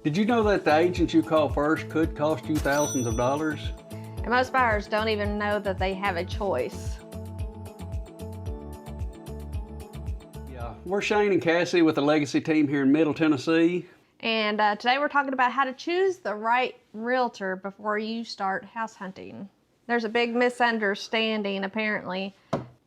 Did you know that the agent you call first could cost you thousands of dollars? And most buyers don't even know that they have a choice. Yeah, we're Shane and Cassie with the Legacy team here in Middle Tennessee. And today we're talking about how to choose the right realtor before you start house hunting. There's a big misunderstanding, apparently.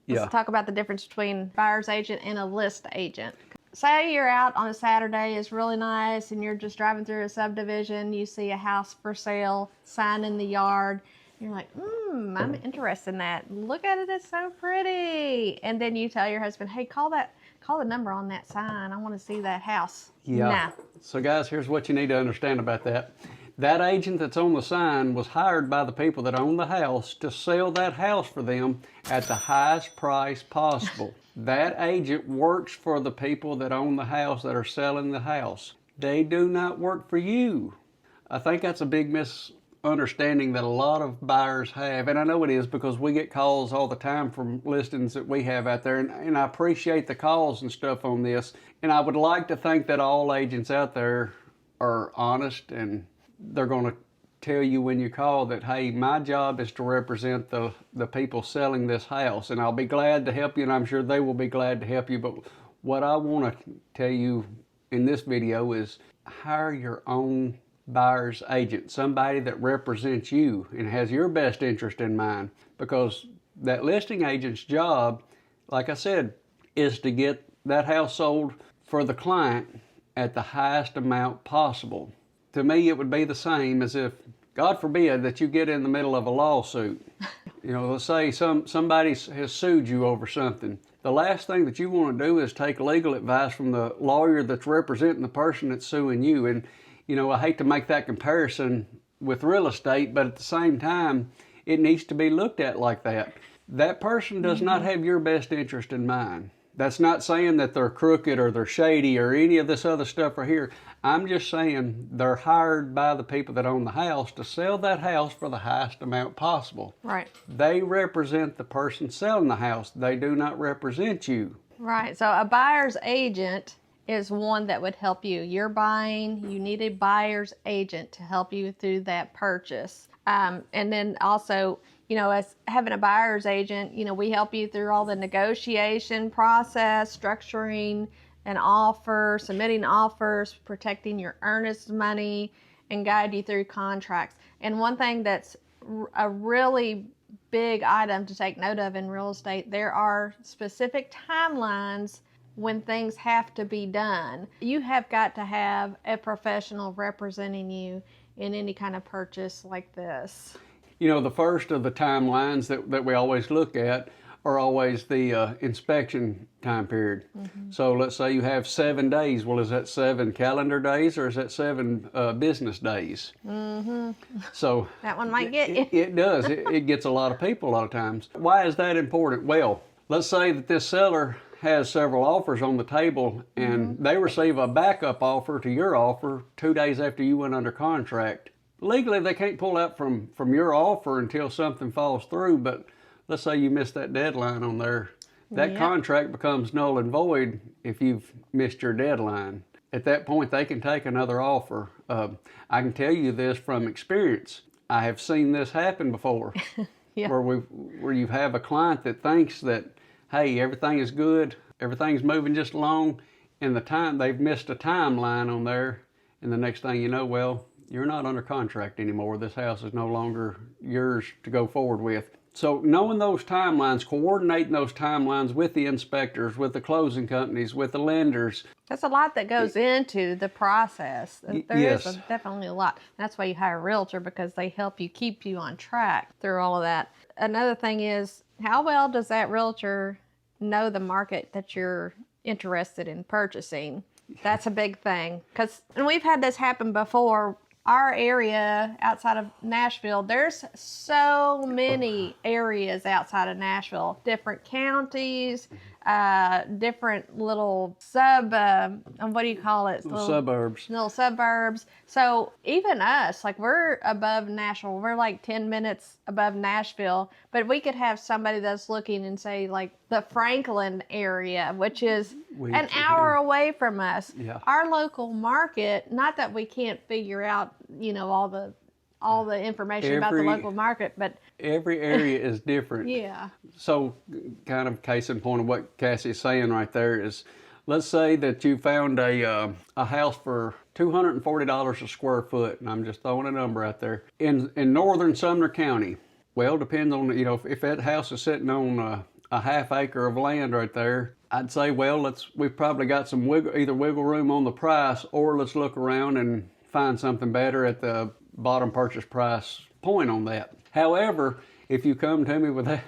Let's talk about the difference between a buyer's agent and a list agent. Say you're out on a Saturday, it's really nice, and you're just driving through a subdivision, you see a house for sale, sign in the yard, you're like, I'm interested in that. Look at it, it's so pretty. And then you tell your husband, hey, call the number on that sign. I want to see that house. Yeah. Nah. So guys, here's what you need to understand about that. That agent that's on the sign was hired by the people that own the house to sell that house for them at the highest price possible. That agent works for the people that own the house that are selling the house. They do not work for you. I think that's a big misunderstanding that a lot of buyers have, and I know it is because we get calls all the time from listings that we have out there, and I appreciate the calls and stuff on this, and I would like to think that all agents out there are honest and they're going to tell you when you call that, hey, my job is to represent the people selling this house, and I'll be glad to help you, and I'm sure they will be glad to help you. But what I want to tell you in this video is hire your own buyer's agent, somebody that represents you and has your best interest in mind, because that listing agent's job, like I said, is to get that house sold for the client at the highest amount possible. To me, it would be the same as if, God forbid, that you get in the middle of a lawsuit. You know, let's say somebody has sued you over something. The last thing that you want to do is take legal advice from the lawyer that's representing the person that's suing you. And, you know, I hate to make that comparison with real estate, but at the same time, it needs to be looked at like that. That person does not have your best interest in mind. That's not saying that they're crooked or they're shady or any of this other stuff right here. I'm just saying they're hired by the people that own the house to sell that house for the highest amount possible. Right. They represent the person selling the house. They do not represent you. Right. So a buyer's agent is one that would help you. You're buying, you need a buyer's agent to help you through that purchase. And then also, you know, as having a buyer's agent, you know, we help you through all the negotiation process, structuring an offer, submitting offers, protecting your earnest money, and guide you through contracts. And one thing that's a really big item to take note of in real estate, there are specific timelines when things have to be done. You have got to have a professional representing you in any kind of purchase like this. You know, the first of the timelines that we always look at are always the inspection time period. So let's say you have 7 days. Well, is that 7 calendar days or is that 7 business days? So that one might get you. It does. It gets a lot of people a lot of times. Why is that important? Well, let's say that this seller has several offers on the table and they receive a backup offer to your offer 2 days after you went under contract. Legally, they can't pull out from your offer until something falls through, but let's say you missed that deadline on there. That contract becomes null and void if you've missed your deadline. At that point, they can take another offer. I can tell you this from experience. I have seen this happen before, where you have a client that thinks that, hey, everything is good, everything's moving just along, and they've missed a timeline on there, and the next thing you know, well, you're not under contract anymore. This house is no longer yours to go forward with. So knowing those timelines, coordinating those timelines with the inspectors, with the closing companies, with the lenders. That's a lot that goes into the process. There is definitely a lot. That's why you hire a realtor, because they help you keep you on track through all of that. Another thing is, how well does that realtor know the market that you're interested in purchasing? That's a big thing. And we've had this happen before. Our area outside of Nashville, there's so many areas outside of Nashville, different counties, different little what do you call it? Suburbs. Little suburbs. So even us, like we're above Nashville, we're like 10 minutes above Nashville, but we could have somebody that's looking and say like the Franklin area, which is an hour away from us. Yeah. Our local market, not that we can't figure out, all the information about the local market, but every area is different. Yeah. So kind of case in point of what Cassie is saying right there is, let's say that you found a house for $240 a square foot, and I'm just throwing a number out there, in northern Sumner County. Well, depends on, if that house is sitting on a half acre of land right there, I'd say, well, we've probably got some either wiggle room on the price, or let's look around and find something better at the bottom purchase price point on that. However, if you come to me with that,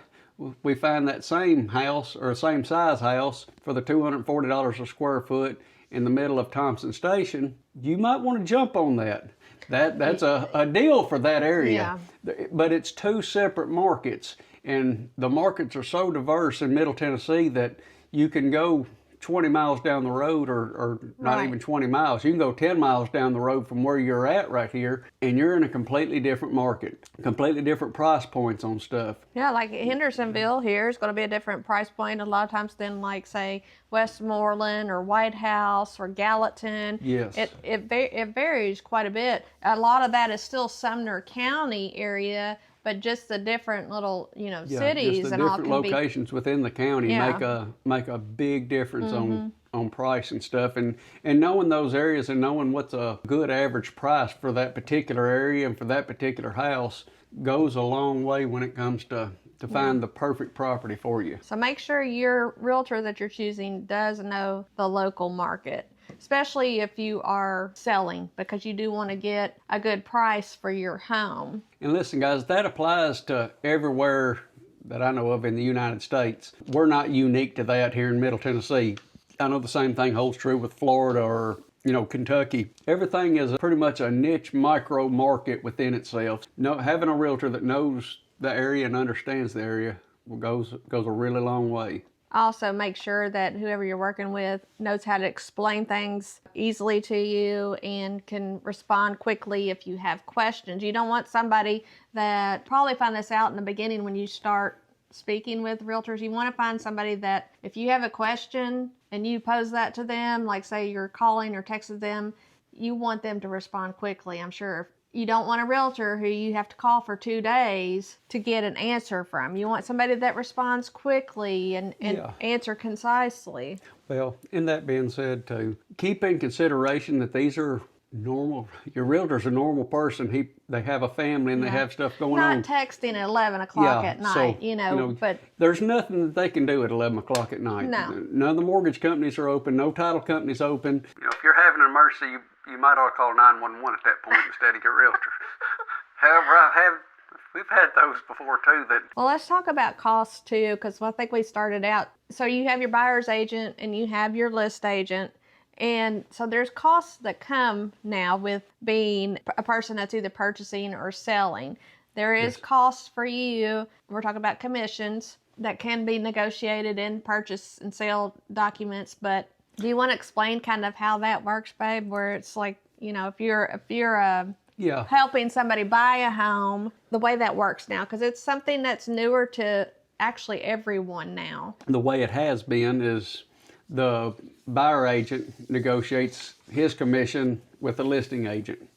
we find that same house or same size house for the $240 a square foot in the middle of Thompson Station, you might want to jump on that. That's a deal for that area. Yeah. But it's two separate markets, and the markets are so diverse in Middle Tennessee that you can go 20 miles down the road, or not Right. even 20 miles. You can go 10 miles down the road from where you're at right here, and you're in a completely different market, completely different price points on stuff. Yeah, like Hendersonville here is going to be a different price point a lot of times than like say Westmoreland or White House or Gallatin. Yes. It varies quite a bit. A lot of that is still Sumner County area, but just the different little cities just the and all different can locations within the county Yeah. make a big difference on price and stuff, and knowing those areas and knowing what's a good average price for that particular area and for that particular house goes a long way when it comes to find the perfect property for you. So make sure your realtor that you're choosing does know the local market, especially if you are selling, because you do want to get a good price for your home. And listen, guys, that applies to everywhere that I know of in the United States. We're not unique to that here in Middle Tennessee. I know the same thing holds true with Florida or Kentucky. Everything is pretty much a niche micro market within itself. Having a realtor that knows the area and understands the area goes a really long way. Also, make sure that whoever you're working with knows how to explain things easily to you and can respond quickly if you have questions. You don't want somebody that probably find this out in the beginning when you start speaking with realtors. You want to find somebody that if you have a question and you pose that to them, like say you're calling or texting them, you want them to respond quickly. I'm sure you don't want a realtor who you have to call for 2 days to get an answer from. You want somebody that responds quickly and answer concisely. Well, in that being said, too, keep in consideration that these are normal. Your realtor's a normal person. They have a family and they have stuff going on. Not texting at 11 o'clock at night, so, but there's nothing that they can do at 11 o'clock at night. No. None of the mortgage companies are open. No title companies open. If you're having an emergency, you might ought to call 911 at that point instead of your realtor. However, we've had those before too. Well, let's talk about costs too, because I think we started out. So you have your buyer's agent and you have your list agent. And so there's costs that come now with being a person that's either purchasing or selling. There is costs for you. We're talking about commissions that can be negotiated in purchase and sale documents. But do you want to explain kind of how that works, babe? Where it's like, if you're helping somebody buy a home, the way that works now, because it's something that's newer to actually everyone now. The way it has been is the buyer agent negotiates his commission with the listing agent.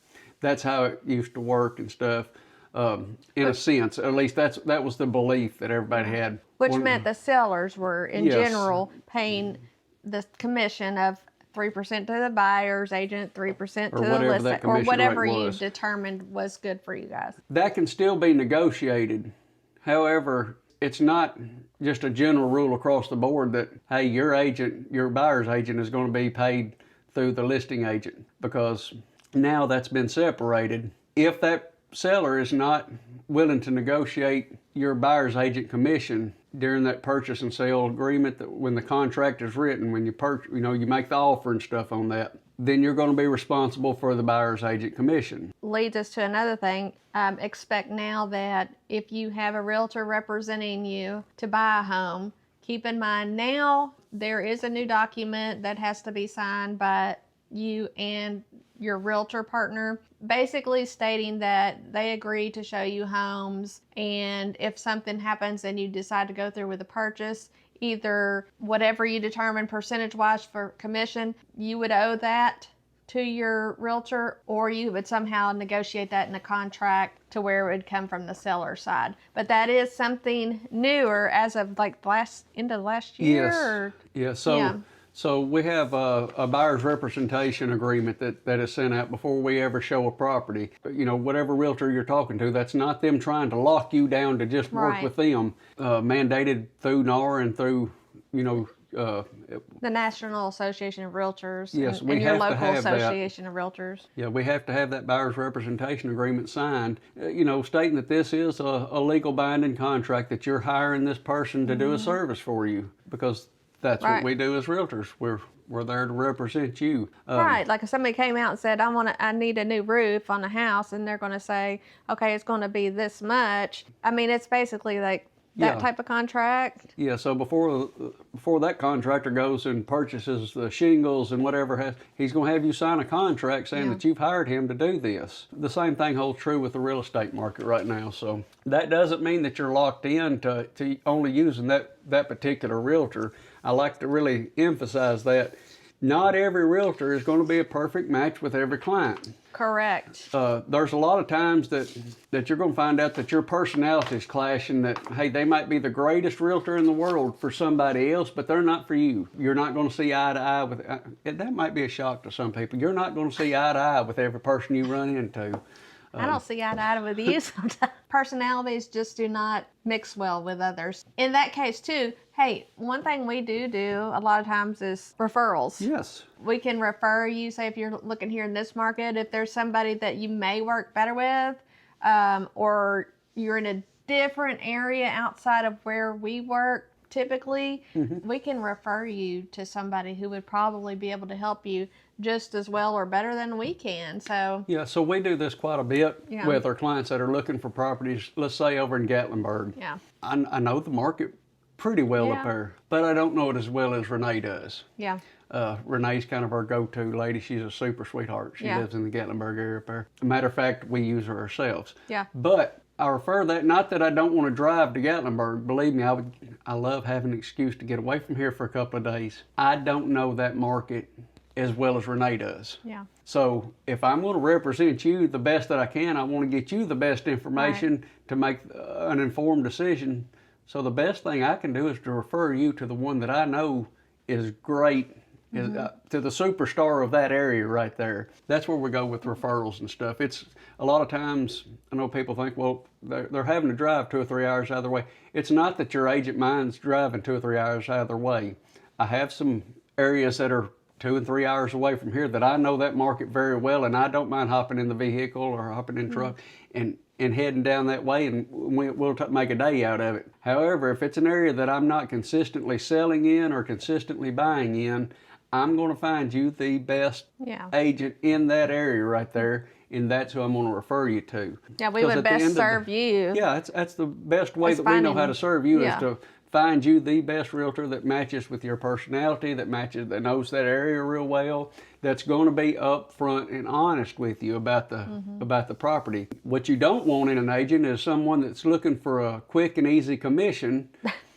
That's how it used to work and stuff, in a sense. At least that was the belief that everybody had. Which meant the sellers were, in general, paying the commission of 3% to the buyer's agent, 3% to the listing, or whatever you determined was good for you guys. That can still be negotiated. However, it's not just a general rule across the board that, hey, your buyer's agent is going to be paid through the listing agent, because now that's been separated. If that seller is not willing to negotiate your buyer's agent commission during that purchase and sale agreement, that when the contract is written, when you make the offer and stuff on that, then you're going to be responsible for the buyer's agent commission. Leads us to another thing. Expect now that if you have a realtor representing you to buy a home, Keep in mind now, there is a new document that has to be signed by you and your realtor partner, basically stating that they agree to show you homes, and if something happens and you decide to go through with the purchase, either whatever you determine percentage-wise for commission, you would owe that to your realtor, or you would somehow negotiate that in a contract to where it would come from the seller side. But that is something newer as of like end of last year. Yes. Or, Yeah. So we have a buyer's representation agreement that is sent out before we ever show a property. You know, whatever realtor you're talking to, that's not them trying to lock you down to just work with them. Mandated through NAR and through, you know, the National Association of Realtors, yes, and your local have Association of Realtors. Yeah, we have to have that buyer's representation agreement signed, you know, stating that this is a legal binding contract, that you're hiring this person to do a service for you, because that's what we do as realtors. We're there to represent you. Right, like if somebody came out and said, I need a new roof on the house, and they're going to say, okay, it's going to be this much. I mean, it's basically like that type of contract. Yeah, so before that contractor goes and purchases the shingles and whatever, he's going to have you sign a contract saying that you've hired him to do this. The same thing holds true with the real estate market right now. So that doesn't mean that you're locked in to only using that particular realtor. I like to really emphasize that not every realtor is going to be a perfect match with every client. Correct. There's a lot of times that you're going to find out that your personalities clash, and that, hey, they might be the greatest realtor in the world for somebody else, but they're not for you. You're not going to see eye to eye with, that might be a shock to some people. You're not going to see eye to eye with every person you run into. I don't see eye to eye with you sometimes. Personalities just do not mix well with others. In that case too, hey, one thing we do a lot of times is referrals. Yes. We can refer you, say if you're looking here in this market, if there's somebody that you may work better with, or you're in a different area outside of where we work typically, we can refer you to somebody who would probably be able to help you just as well or better than we can. So yeah, so we do this quite a bit with our clients that are looking for properties, let's say over in Gatlinburg. Yeah. I know the market pretty well up there, but I don't know it as well as Renee does. Yeah. Renee's kind of our go-to lady. She's a super sweetheart. She lives in the Gatlinburg area up there. Matter of fact, we use her ourselves. Yeah. But I refer that, not that I don't want to drive to Gatlinburg. Believe me, I love having an excuse to get away from here for a couple of days. I don't know that market as well as Renee does. Yeah. So if I'm going to represent you the best that I can, I want to get you the best information to make an informed decision. So the best thing I can do is to refer you to the one that I know is great, to the superstar of that area right there. That's where we go with referrals and stuff. It's a lot of times, I know people think, well, they're having to drive 2 or 3 hours out of their way. It's not that your agent mind's driving 2 or 3 hours out of their way. I have some areas that are 2 and 3 hours away from here that I know that market very well, and I don't mind hopping in the vehicle or hopping in the truck and heading down that way, and we'll make a day out of it. However, if it's an area that I'm not consistently selling in or consistently buying in, I'm going to find you the best agent in that area right there, and that's who I'm going to refer you to. Yeah, we would best serve you. Yeah, that's the best way that we know how to serve you, is to find you the best realtor that matches with your personality, that knows that area real well, that's going to be upfront and honest with you about the property. What you don't want in an agent is someone that's looking for a quick and easy commission.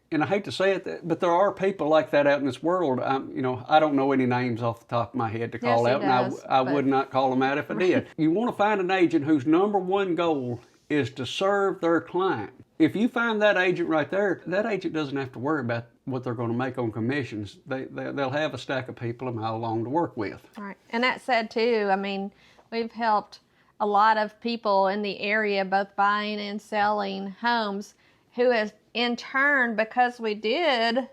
And I hate to say it, but there are people like that out in this world. I don't know any names off the top of my head to call out, and I would not call them out if I did. You want to find an agent whose number one goal is to serve their client. If you find that agent right there, that agent doesn't have to worry about what they're going to make on commissions. They'll have a stack of people a mile long to work with. Right. And that said, too, I mean, we've helped a lot of people in the area, both buying and selling homes, who has in turn, because we did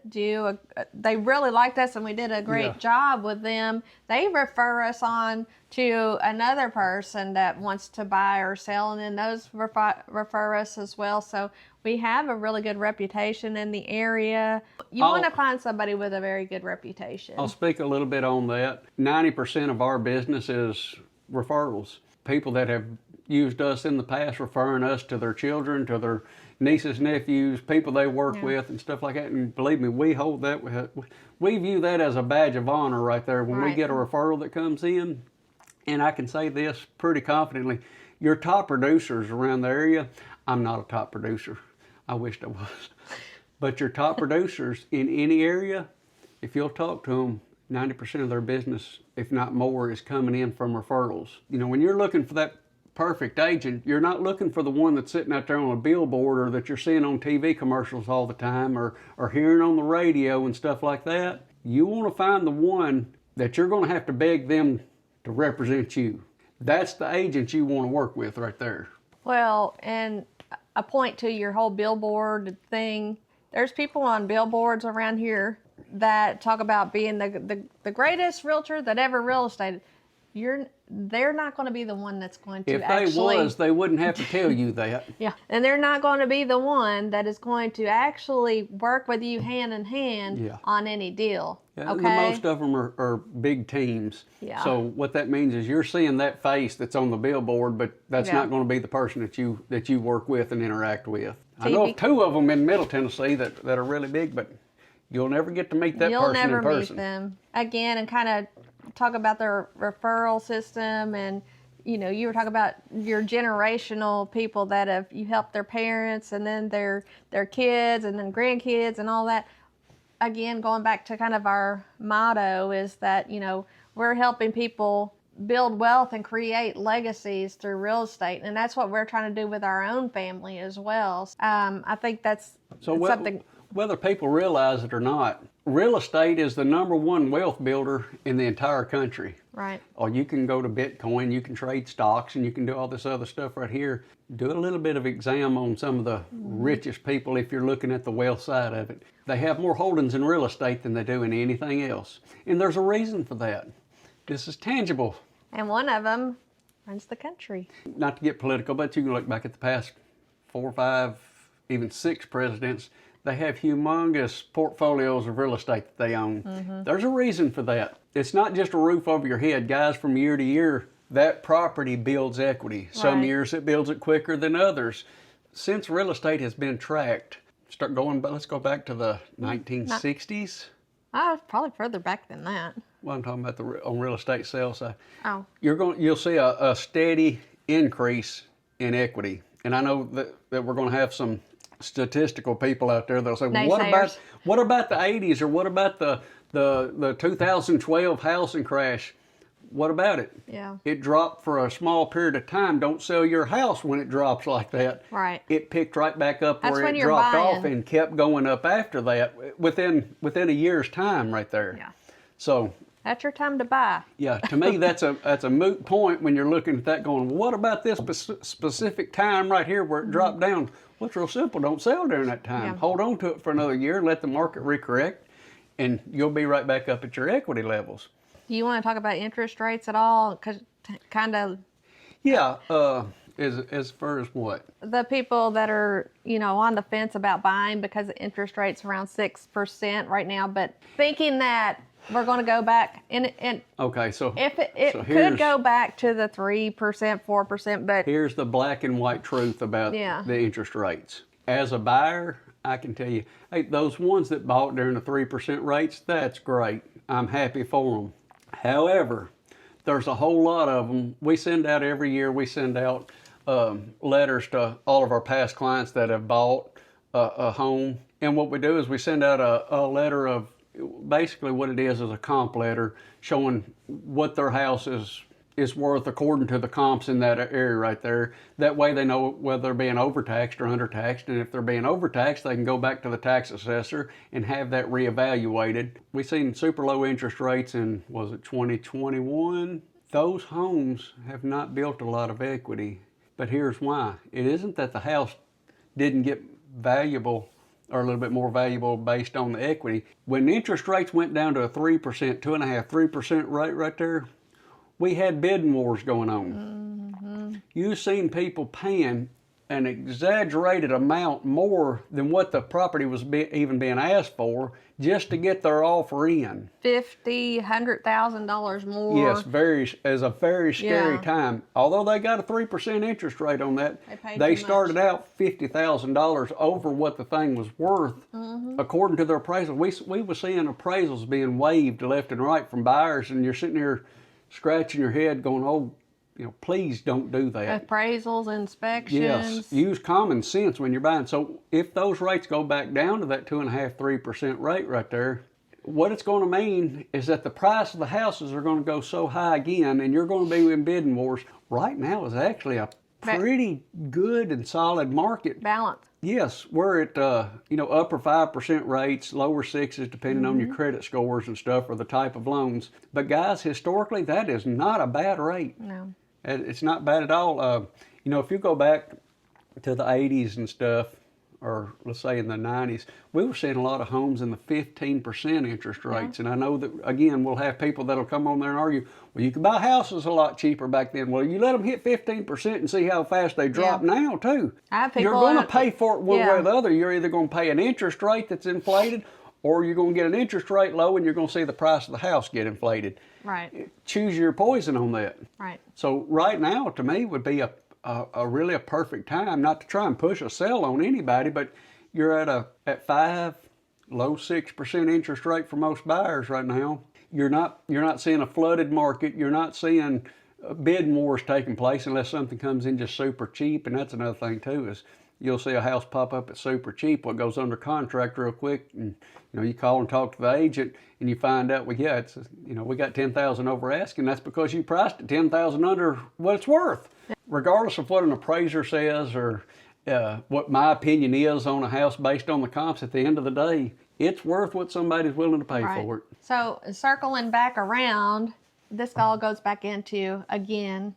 they really liked us and we did a great job with them, they refer us on to another person that wants to buy or sell, and then those refer us as well. So we have a really good reputation in the area. You want to find somebody with a very good reputation. I'll speak a little bit on that. 90% of our business is referrals. People that have used us in the past, referring us to their children, to their nieces, nephews, people they work with, and stuff like that. And believe me, we hold that, we view that as a badge of honor right there when we get a referral that comes in. And I can say this pretty confidently, your top producers around the area, I'm not a top producer, I wished I was, but your top producers in any area, if you'll talk to them, 90% of their business, if not more, is coming in from referrals. You know, when you're looking for that perfect agent, you're not looking for the one that's sitting out there on a billboard, or that you're seeing on TV commercials all the time, or hearing on the radio and stuff like that. You want to find the one that you're going to have to beg them to represent you. That's the agent you want to work with right there. Well, and a point to your whole billboard thing, there's people on billboards around here that talk about being the greatest realtor that ever real estate. They're not going to be the one that's going to if they was, they wouldn't have to tell you that. Yeah, and they're not going to be the one that is going to actually work with you hand in hand on any deal. Yeah, okay? Most of them are big teams. Yeah. So what that means is you're seeing that face that's on the billboard, but that's not going to be the person that you work with and interact with. TV. I know of 2 of them in Middle Tennessee that are really big, but you'll never get to meet that person in person. You'll never meet them. Again, and kind of talk about their referral system, and you know, you were talking about your generational people that you helped their parents and then their kids and then grandkids and all that. Again, going back to kind of our motto is that, you know, we're helping people build wealth and create legacies through real estate, and that's what we're trying to do with our own family as well. I think that's something. Whether people realize it or not, real estate is the #1 wealth builder in the entire country. Right. Or you can go to Bitcoin, you can trade stocks, and you can do all this other stuff right here. Do a little bit of exam on some of the richest people if you're looking at the wealth side of it. They have more holdings in real estate than they do in anything else. And there's a reason for that. This is tangible. And one of them runs the country. Not to get political, but you can look back at the past 4, 5, even 6 presidents. They have humongous portfolios of real estate that they own. There's a reason for that. It's not just a roof over your head. Guys, from year to year, that property builds equity. Right. Some years it builds it quicker than others. Since real estate has been tracked, let's go back to the 1960s. Probably further back than that. Well, I'm talking about on real estate sales side. Oh. You'll see a steady increase in equity. And I know that we're going to have some statistical people out there that'll say, well, what about the 80s, or what about the 2012 housing crash? What about it? Yeah. It dropped for a small period of time. Don't sell your house when it drops like that. Right. It picked right back up where it dropped off and kept going up after that within a year's time right there. Yeah. So that's your time to buy. Yeah, to me that's a moot point when you're looking at that going, well, what about this specific time right here where it dropped down? Well, it's real simple. Don't sell during that time. Yeah. Hold on to it for another year, let the market recorrect, and you'll be right back up at your equity levels. Do you want to talk about interest rates at all? Because kind of. Yeah. As far as what? The people that are, you know, on the fence about buying because the interest rate's around 6% right now, but thinking that we're going to go back and okay, so if it could go back to the 3%, 4%, but here's the black and white truth about the interest rates. As a buyer, I can tell you, hey, those ones that bought during the 3% rates, that's great. I'm happy for them. However, there's a whole lot of them. We send out every year. We send out letters to all of our past clients that have bought a home, and what we do is we send out a letter of basically what it is a comp letter showing what their house is worth according to the comps in that area right there. That way they know whether they're being overtaxed or undertaxed, and if they're being overtaxed, they can go back to the tax assessor and have that reevaluated. We've seen super low interest rates in, was it 2021? Those homes have not built a lot of equity, but here's why. It isn't that the house didn't get valuable or a little bit more valuable based on the equity. When interest rates went down to a 3%, 2.5%, 3% rate right there, we had bidding wars going on. You've seen people paying an exaggerated amount more than what the property was even being asked for just to get their offer in. $100,000 more. Yes, as a very scary Yeah. time. Although they got a 3% interest rate on that, paid they too started much. out $50,000 over what the thing was worth, according to their appraisal. We were seeing appraisals being waived left and right from buyers, and you're sitting here scratching your head, going, "Oh, please don't do that." Appraisals, inspections. Yes, use common sense when you're buying. So if those rates go back down to that 2.5%, 3% rate right there, what it's going to mean is that the price of the houses are going to go so high again, and you're going to be in bidding wars. Right now is actually a pretty good and solid market. Balance. Yes, we're at upper 5% rates, lower 6s, depending on your credit scores and stuff, or the type of loans. But guys, historically, that is not a bad rate. No. It's not bad at all. If you go back to the 80s and stuff, or let's say in the 90s, we were seeing a lot of homes in the 15% interest rates. And I know that, again, we'll have people that'll come on there and argue, well, you could buy houses a lot cheaper back then. Well, you let them hit 15% and see how fast they drop now, too. I have people You're going to pay for it one way or the other. You're either going to pay an interest rate that's inflated, or you're going to get an interest rate low and you're going to see the price of the house get inflated. Right. Choose your poison on that. Right. So right now, to me, would be a really a perfect time, not to try and push a sell on anybody, but you're at 5, low 6% interest rate for most buyers right now. You're not seeing a flooded market. You're not seeing bid wars taking place unless something comes in just super cheap. And that's another thing too, is you'll see a house pop up at super cheap, what goes under contract real quick, and you call and talk to the agent, and you find out, well, yeah, it's we got 10,000 over asking. That's because you priced it 10,000 under what it's worth. Regardless of what an appraiser says or what my opinion is on a house based on the comps, at the end of the day, it's worth what somebody's willing to pay for it. So circling back around, this all goes back into, again,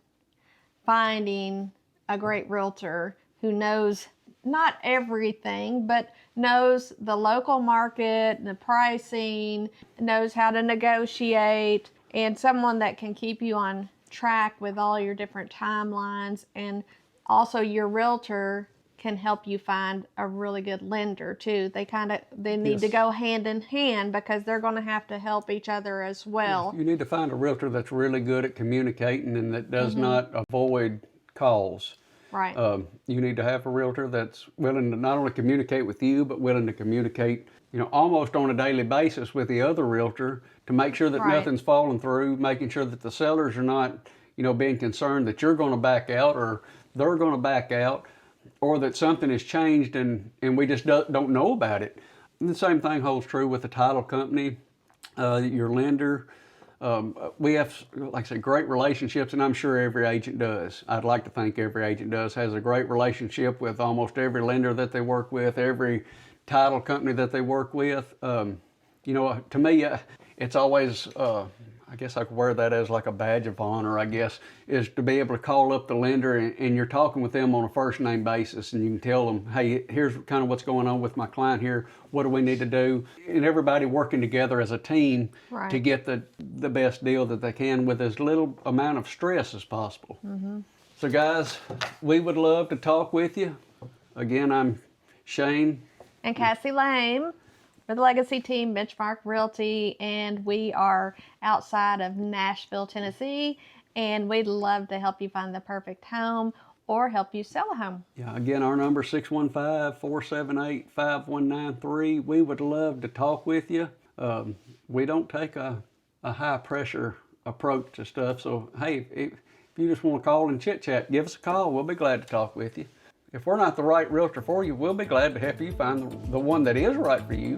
finding a great realtor who knows not everything, but knows the local market, the pricing, knows how to negotiate, and someone that can keep you on track with all your different timelines. And also your realtor can help you find a really good lender too. They need to go hand in hand, because they're going to have to help each other as well. You need to find a realtor that's really good at communicating and that does not avoid calls. Right. You need to have a realtor that's willing to not only communicate with you, but willing to communicate, almost on a daily basis with the other realtor, to make sure that nothing's falling through, making sure that the sellers are not, being concerned that you're going to back out or they're going to back out, or that something has changed and we just don't know about it. And the same thing holds true with the title company, your lender. We have, like I said, great relationships, and I'm sure every agent does. I'd like to think every agent has a great relationship with almost every lender that they work with, every title company that they work with. To me, it's always, I guess I could wear that as like a badge of honor, I guess, is to be able to call up the lender and you're talking with them on a first name basis, and you can tell them, hey, here's kind of what's going on with my client here. What do we need to do? And everybody working together as a team to get the best deal that they can with as little amount of stress as possible. So guys, we would love to talk with you. Again, I'm Shane. And Cassie Lame. We're the Legacy Team, Benchmark Realty, and we are outside of Nashville, Tennessee, and we'd love to help you find the perfect home or help you sell a home. Yeah, again, our number is 615-478-5193. We would love to talk with you. We don't take a high pressure approach to stuff, so hey, if you just want to call and chit chat, give us a call. We'll be glad to talk with you. If we're not the right realtor for you, we'll be glad to help you find the one that is right for you.